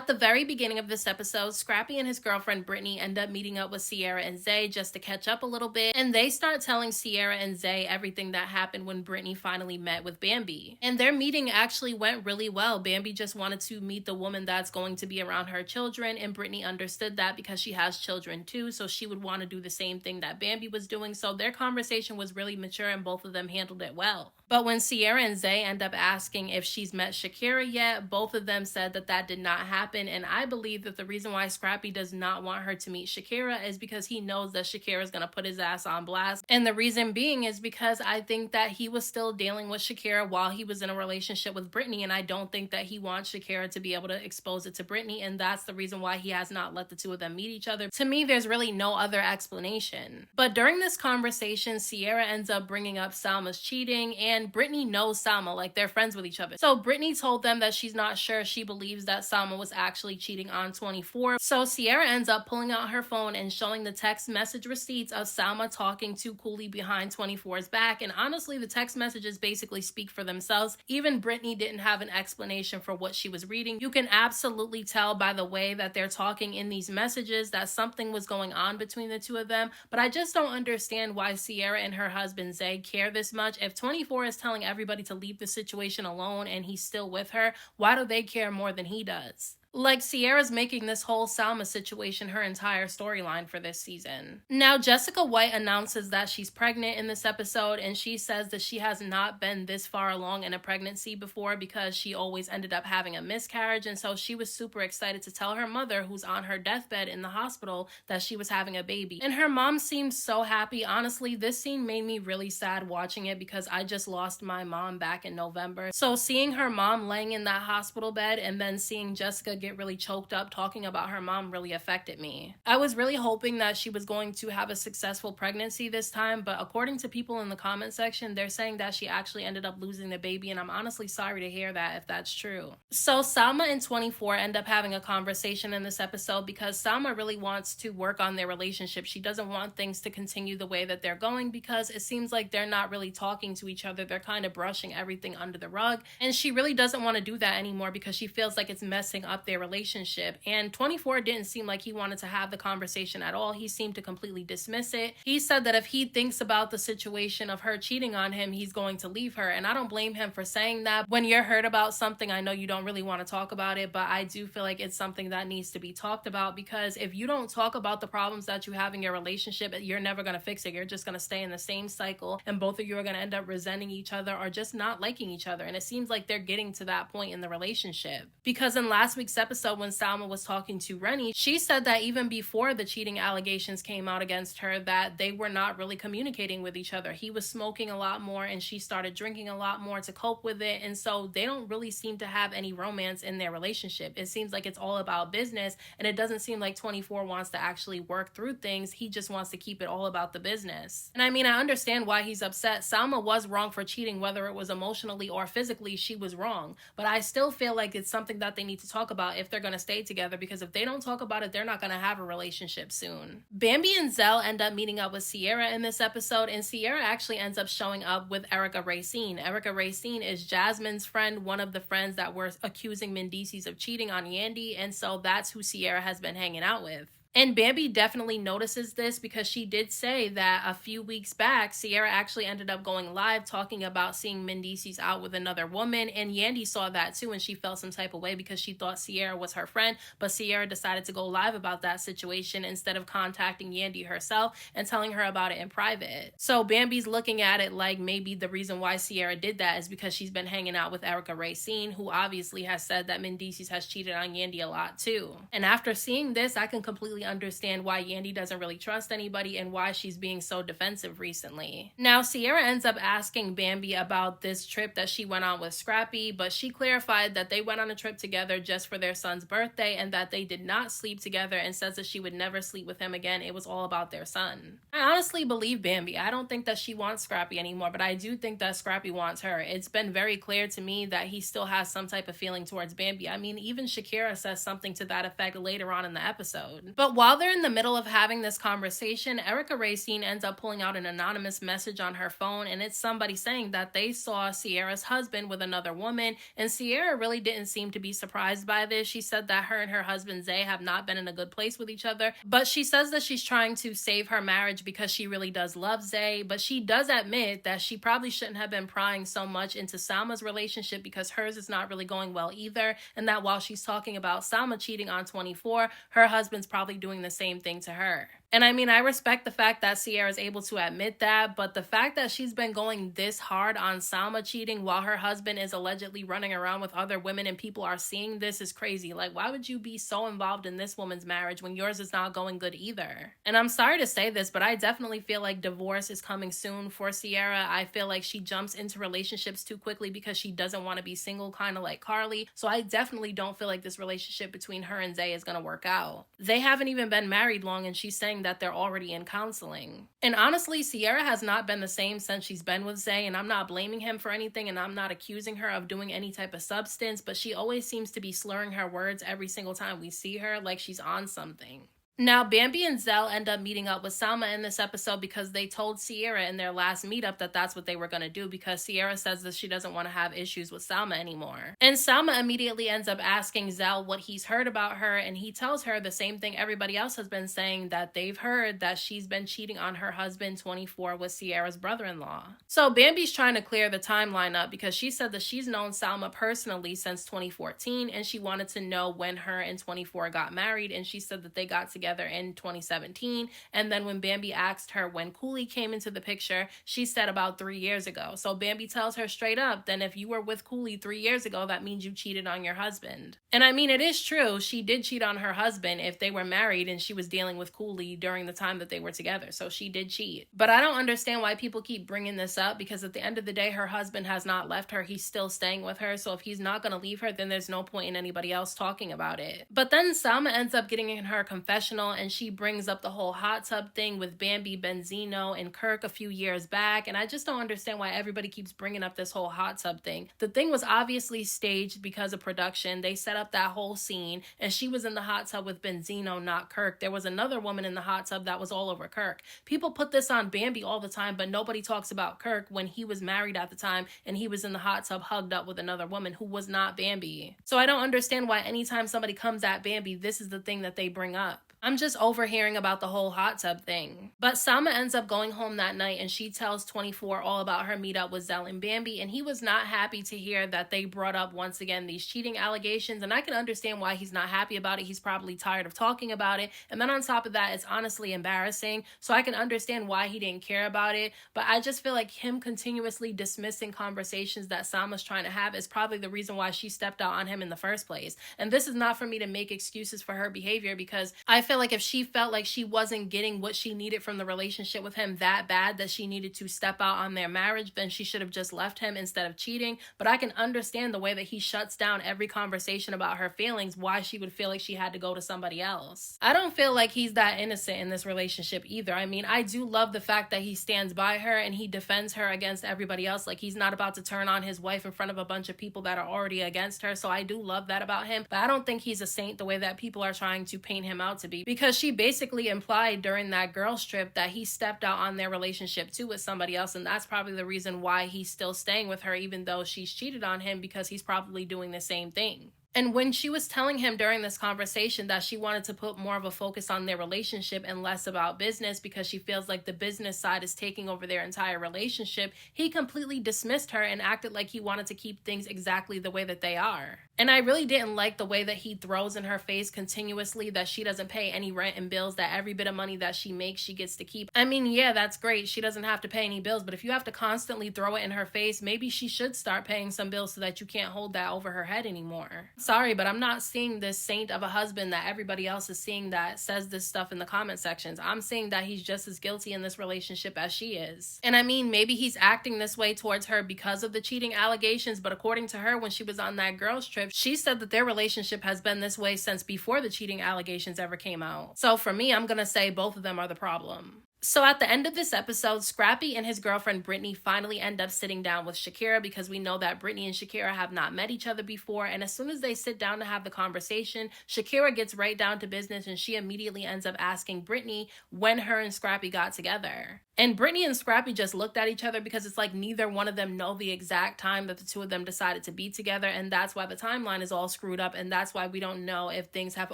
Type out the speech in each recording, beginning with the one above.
At the very beginning of this episode, Scrappy and his girlfriend Brittany end up meeting up with Sierra and Zay just to catch up a little bit, and they start telling Sierra and Zay everything that happened when Brittany finally met with Bambi. And their meeting actually went really well. Bambi just wanted to meet the woman that's going to be around her children, and Brittany understood that because she has children too, so she would want to do the same thing that Bambi was doing. So their conversation was really mature and both of them handled it well. But when Sierra and Zay end up asking if she's met Shakira yet, both of them said that that did not happen, and I believe that the reason why Scrappy does not want her to meet Shakira is because he knows that Shakira is going to put his ass on blast. And the reason being is because I think that he was still dealing with Shakira while he was in a relationship with Brittany, and I don't think that he wants Shakira to be able to expose it to Brittany, and that's the reason why he has not let the two of them meet each other. To me, there's really no other explanation. But during this conversation, Sierra ends up bringing up Salma's cheating, and Brittany knows Salma, like they're friends with each other. So Brittany told them that she's not sure she believes that Salma was actually cheating on 24. So Sierra ends up pulling out her phone and showing the text message receipts of Salma talking to Cooley behind 24's back, and honestly the text messages basically speak for themselves. Even Brittany didn't have an explanation for what she was reading. You can absolutely tell by the way that they're talking in these messages that something was going on between the two of them, but I just don't understand why Sierra and her husband Zay care this much. If 24 is telling everybody to leave the situation alone and he's still with her, why do they care more than he does? Like, Sierra's making this whole Salma situation her entire storyline for this season. Now, Jessica White announces that she's pregnant in this episode, and she says that she has not been this far along in a pregnancy before because she always ended up having a miscarriage, and so she was super excited to tell her mother, who's on her deathbed in the hospital, that she was having a baby. And her mom seemed so happy. Honestly, this scene made me really sad watching it because I just lost my mom back in November. So seeing her mom laying in that hospital bed and then seeing Jessica get really choked up talking about her mom really affected me. I was really hoping that she was going to have a successful pregnancy this time, but according to people in the comment section, they're saying that she actually ended up losing the baby, and I'm honestly sorry to hear that if that's true. So Salma and 24 end up having a conversation in this episode because Salma really wants to work on their relationship. She doesn't want things to continue the way that they're going because it seems like they're not really talking to each other. They're kind of brushing everything under the rug, and she really doesn't want to do that anymore because she feels like it's messing up their relationship. And 24 didn't seem like he wanted to have the conversation at all. He seemed to completely dismiss it. He said that if he thinks about the situation of her cheating on him, he's going to leave her, and I don't blame him for saying that. When you're hurt about something, I know you don't really want to talk about it, but I do feel like it's something that needs to be talked about, because if you don't talk about the problems that you have in your relationship, you're never going to fix it. You're just going to stay in the same cycle, and both of you are going to end up resenting each other or just not liking each other. And it seems like they're getting to that point in the relationship, because in last week's episode when Salma was talking to Rennie, she said that even before the cheating allegations came out against her, that they were not really communicating with each other. He was smoking a lot more and she started drinking a lot more to cope with it, and so they don't really seem to have any romance in their relationship. It seems like it's all about business, and it doesn't seem like 24 wants to actually work through things. He just wants to keep it all about the business. And I mean, I understand why he's upset. Salma was wrong for cheating, whether it was emotionally or physically, she was wrong, but I still feel like it's something that they need to talk about if they're going to stay together, because if they don't talk about it, they're not going to have a relationship soon. Bambi and Zell end up meeting up with Sierra in this episode, and Sierra actually ends up showing up with Erica Racine. Erica Racine is Jasmine's friend, one of the friends that were accusing Mendices of cheating on Yandy, and so that's who Sierra has been hanging out with. And Bambi definitely notices this because she did say that a few weeks back, Sierra actually ended up going live talking about seeing Mendices out with another woman, and Yandy saw that too, and she felt some type of way because she thought Sierra was her friend, but Sierra decided to go live about that situation instead of contacting Yandy herself and telling her about it in private. So Bambi's looking at it like maybe the reason why Sierra did that is because she's been hanging out with Erica Racine, who obviously has said that Mendices has cheated on Yandy a lot too. And after seeing this, I can completely understand why Yandy doesn't really trust anybody and why she's being so defensive recently. Now, Sierra ends up asking Bambi about this trip that she went on with Scrappy, but she clarified that they went on a trip together just for their son's birthday and that they did not sleep together, and says that she would never sleep with him again. It was all about their son. I honestly believe Bambi. I don't think that she wants Scrappy anymore, but I do think that Scrappy wants her. It's been very clear to me that he still has some type of feeling towards Bambi. I mean, even Shakira says something to that effect later on in the episode. But But while they're in the middle of having this conversation, Erica Racine ends up pulling out an anonymous message on her phone, and it's somebody saying that they saw Sierra's husband with another woman, and Sierra really didn't seem to be surprised by this. She said that her and her husband Zay have not been in a good place with each other, but she says that she's trying to save her marriage because she really does love Zay, but she does admit that she probably shouldn't have been prying so much into Salma's relationship because hers is not really going well either, and that while she's talking about Salma cheating on 24, her husband's probably doing the same thing to her. And I mean, I respect the fact that Sierra's able to admit that, but the fact that she's been going this hard on Salma cheating while her husband is allegedly running around with other women and people are seeing this is crazy. Like, why would you be so involved in this woman's marriage when yours is not going good either? And I'm sorry to say this, but I definitely feel like divorce is coming soon for Sierra. I feel like she jumps into relationships too quickly because she doesn't want to be single, kind of like Carly. So I definitely don't feel like this relationship between her and Zay is going to work out. They haven't even been married long, and she's saying that they're already in counseling. And honestly, Sierra has not been the same since she's been with Zay, and I'm not blaming him for anything, and I'm not accusing her of doing any type of substance, but she always seems to be slurring her words every single time we see her, like she's on something. Now, Bambi and Zell end up meeting up with Salma in this episode because they told Sierra in their last meetup that that's what they were going to do, because Sierra says that she doesn't want to have issues with Salma anymore. And Salma immediately ends up asking Zell what he's heard about her, and he tells her the same thing everybody else has been saying, that they've heard that she's been cheating on her husband 24 with Sierra's brother-in-law. So Bambi's trying to clear the timeline up because she said that she's known Salma personally since 2014, and she wanted to know when her and 24 got married, and she said that they got together in 2017, and then when Bambi asked her when Cooley came into the picture, she said about 3 years ago. So Bambi tells her straight up, then if you were with Cooley 3 years ago, that means you cheated on your husband. And I mean, it is true, she did cheat on her husband if they were married and she was dealing with Cooley during the time that they were together, so she did cheat. But I don't understand why people keep bringing this up, because at the end of the day, her husband has not left her, he's still staying with her, so if he's not going to leave her, then there's no point in anybody else talking about it. But then Salma ends up getting in her confessional, and she brings up the whole hot tub thing with Bambi, Benzino, and Kirk a few years back, and I just don't understand why everybody keeps bringing up this whole hot tub thing. The thing was obviously staged because of production. They set up that whole scene, and she was in the hot tub with Benzino, not Kirk. There was another woman in the hot tub that was all over Kirk. People put this on Bambi all the time, but nobody talks about Kirk when he was married at the time, and he was in the hot tub hugged up with another woman who was not Bambi. So I don't understand why anytime somebody comes at Bambi, this is the thing that they bring up. I'm just overhearing about the whole hot tub thing. But Salma ends up going home that night, and she tells 24 all about her meetup with Zell and Bambi, and he was not happy to hear that they brought up once again these cheating allegations, and I can understand why he's not happy about it. He's probably tired of talking about it, and then on top of that, it's honestly embarrassing, so I can understand why he didn't care about it, but I just feel like him continuously dismissing conversations that Salma's trying to have is probably the reason why she stepped out on him in the first place. And this is not for me to make excuses for her behavior, because I feel like if she felt like she wasn't getting what she needed from the relationship with him that bad that she needed to step out on their marriage, then she should have just left him instead of cheating. But I can understand the way that he shuts down every conversation about her feelings, why she would feel like she had to go to somebody else. I don't feel like he's that innocent in this relationship either. I mean, I do love the fact that he stands by her and he defends her against everybody else. Like, he's not about to turn on his wife in front of a bunch of people that are already against her, so I do love that about him. But I don't think he's a saint the way that people are trying to paint him out to be, because she basically implied during that girls trip that he stepped out on their relationship too with somebody else, and that's probably the reason why he's still staying with her even though she's cheated on him, because he's probably doing the same thing. And when she was telling him during this conversation that she wanted to put more of a focus on their relationship and less about business because she feels like the business side is taking over their entire relationship, he completely dismissed her and acted like he wanted to keep things exactly the way that they are. And I really didn't like the way that he throws in her face continuously that she doesn't pay any rent and bills, that every bit of money that she makes, she gets to keep. I mean, yeah, that's great. She doesn't have to pay any bills, but if you have to constantly throw it in her face, maybe she should start paying some bills so that you can't hold that over her head anymore. Sorry, but I'm not seeing this saint of a husband that everybody else is seeing that says this stuff in the comment sections. I'm seeing that he's just as guilty in this relationship as she is. And I mean, maybe he's acting this way towards her because of the cheating allegations, but according to her, when she was on that girls trip, she said that their relationship has been this way since before the cheating allegations ever came out. So for me, I'm gonna say both of them are the problem. So at the end of this episode, Scrappy and his girlfriend Brittany finally end up sitting down with Shakira because we know that Brittany and Shakira have not met each other before. And as soon as they sit down to have the conversation, Shakira gets right down to business and she immediately ends up asking Brittany when her and Scrappy got together. And Brittany and Scrappy just looked at each other because it's like neither one of them know the exact time that the two of them decided to be together. And that's why the timeline is all screwed up. And that's why we don't know if things have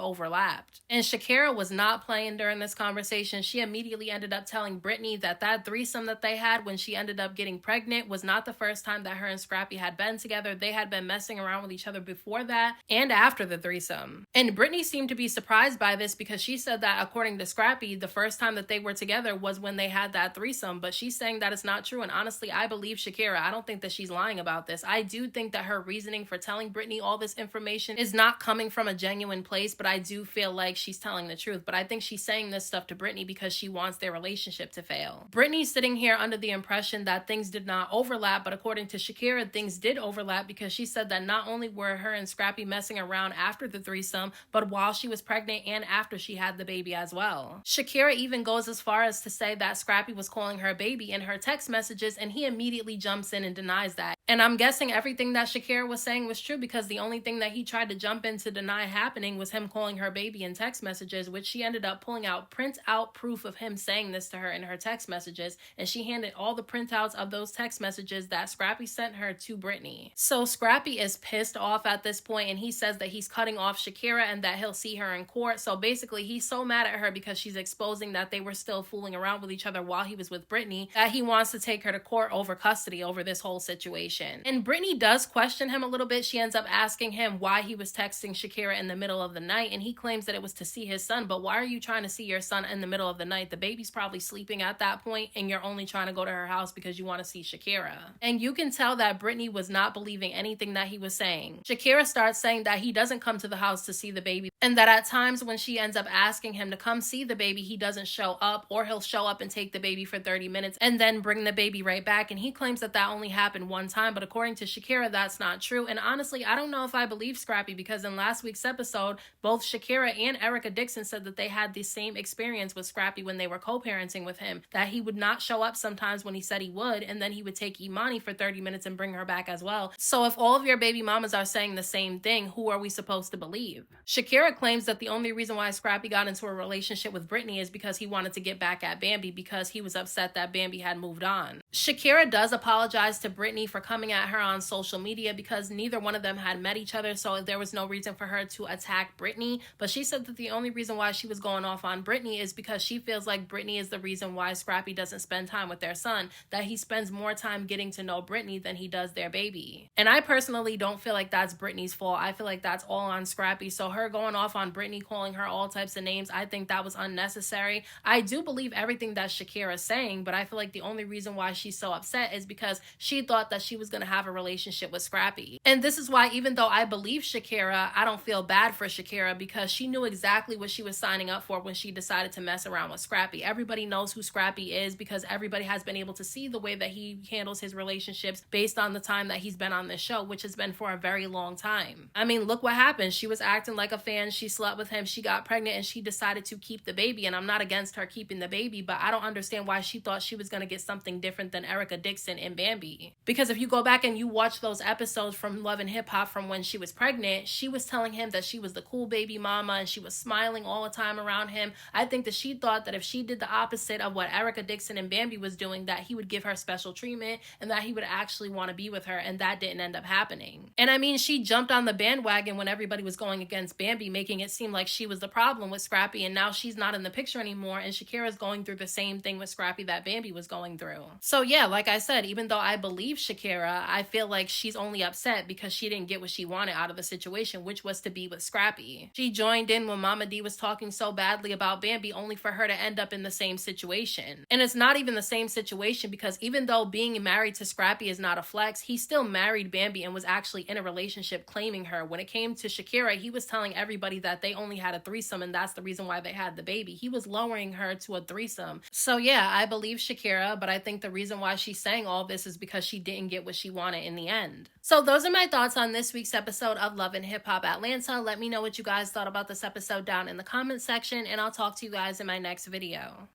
overlapped. And Shakira was not playing during this conversation. She immediately ended up telling Brittany that that threesome that they had when she ended up getting pregnant was not the first time that her and Scrappy had been together. They had been messing around with each other before that and after the threesome. And Brittany seemed to be surprised by this because she said that according to Scrappy, the first time that they were together was when they had that threesome, but she's saying that it's not true. And honestly, I believe Shakira. I don't think that she's lying about this. I do think that her reasoning for telling Brittany all this information is not coming from a genuine place, but I do feel like she's telling the truth. But I think she's saying this stuff to Brittany because she wants their relationship to fail. Brittany's sitting here under the impression that things did not overlap, but according to Shakira, things did overlap because she said that not only were her and Scrappy messing around after the threesome, but while she was pregnant and after she had the baby as well. Shakira even goes as far as to say that Scrappy was calling her baby in her text messages, and he immediately jumps in and denies that. And I'm guessing everything that Shakira was saying was true because the only thing that he tried to jump in to deny happening was him calling her baby in text messages, which she ended up pulling out print out proof of him saying this to her in her text messages, and she handed all the printouts of those text messages that Scrappy sent her to Brittany. So Scrappy is pissed off at this point, and he says that he's cutting off Shakira and that he'll see her in court. So basically, he's so mad at her because she's exposing that they were still fooling around with each other while he was with Brittany that he wants to take her to court over custody over this whole situation. And Brittany does question him a little bit. She ends up asking him why he was texting Shakira in the middle of the night, and he claims that it was to see his son. But why are you trying to see your son in the middle of the night? The baby's probably sleeping at that point, and you're only trying to go to her house because you want to see Shakira. And you can tell that Brittany was not believing anything that he was saying. Shakira starts saying that he doesn't come to the house to see the baby, and that at times when she ends up asking him to come see the baby, he doesn't show up, or he'll show up and take the baby for 30 minutes and then bring the baby right back. And he claims that that only happened one time, but according to Shakira, that's not true. And honestly, I don't know if I believe Scrappy because in last week's episode, both Shakira and Erica Dixon said that they had the same experience with Scrappy when they were co-parenting with him, that he would not show up sometimes when he said he would, and then he would take Imani for 30 minutes and bring her back as well. So if all of your baby mamas are saying the same thing, who are we supposed to believe? Shakira claims that the only reason why Scrappy got into a relationship with Brittany is because he wanted to get back at Bambi because he was upset that Bambi had moved on. Shakira does apologize to Brittany for coming at her on social media because neither one of them had met each other, so there was no reason for her to attack Brittany. But she said that the only reason why she was going off on Brittany is because she feels like Brittany is the reason why Scrappy doesn't spend time with their son, that he spends more time getting to know Brittany than he does their baby. And I personally don't feel like that's Brittany's fault. I feel like that's all on Scrappy. So her going off on Brittany, calling her all types of names, I think that was unnecessary. I do believe everything that Shakira is saying, but I feel like the only reason why she's so upset is because she thought that she was going to have a relationship with Scrappy. And this is why, even though I believe Shakira, I don't feel bad for Shakira because she knew exactly what she was signing up for when she decided to mess around with Scrappy. Everybody knows who Scrappy is because everybody has been able to see the way that he handles his relationships based on the time that he's been on this show, which has been for a very long time. I mean, look what happened. She was acting like a fan. She slept with him. She got pregnant and she decided to keep the baby. And I'm not against her keeping the baby, but I don't understand why she thought she was going to get something different than Erica Dixon and Bambi. Because if you go back and you watch those episodes from Love and Hip Hop from when she was pregnant, she was telling him that she was the cool baby mama and she was smiling all the time around him. I think that she thought that if she did the opposite of what Erica Dixon and Bambi was doing, that he would give her special treatment and that he would actually want to be with her, and that didn't end up happening. And I mean, she jumped on the bandwagon when everybody was going against Bambi, making it seem like she was the problem with Scrappy, and now she's not in the picture anymore, and Shakira's going through the same thing with Scrappy that Bambi was going through. So yeah, like I said, even though I believe Shakira, I feel like she's only upset because she didn't get what she wanted out of the situation, which was to be with Scrappy. She joined in when Mama D was talking so badly about Bambi only for her to end up in the same situation. And it's not even the same situation because even though being married to Scrappy is not a flex, he still married Bambi and was actually in a relationship claiming her. When it came to Shakira, he was telling everybody that they only had a threesome and that's the reason why they had the baby. He was lowering her to a threesome. So yeah, I believe Shakira, but I think the reason why she's saying all this is because she didn't get what she wanted in the end. So those are my thoughts on this week's episode of Love and Hip Hop Atlanta. Let me know what you guys thought about this episode down in the comment section, and I'll talk to you guys in my next video.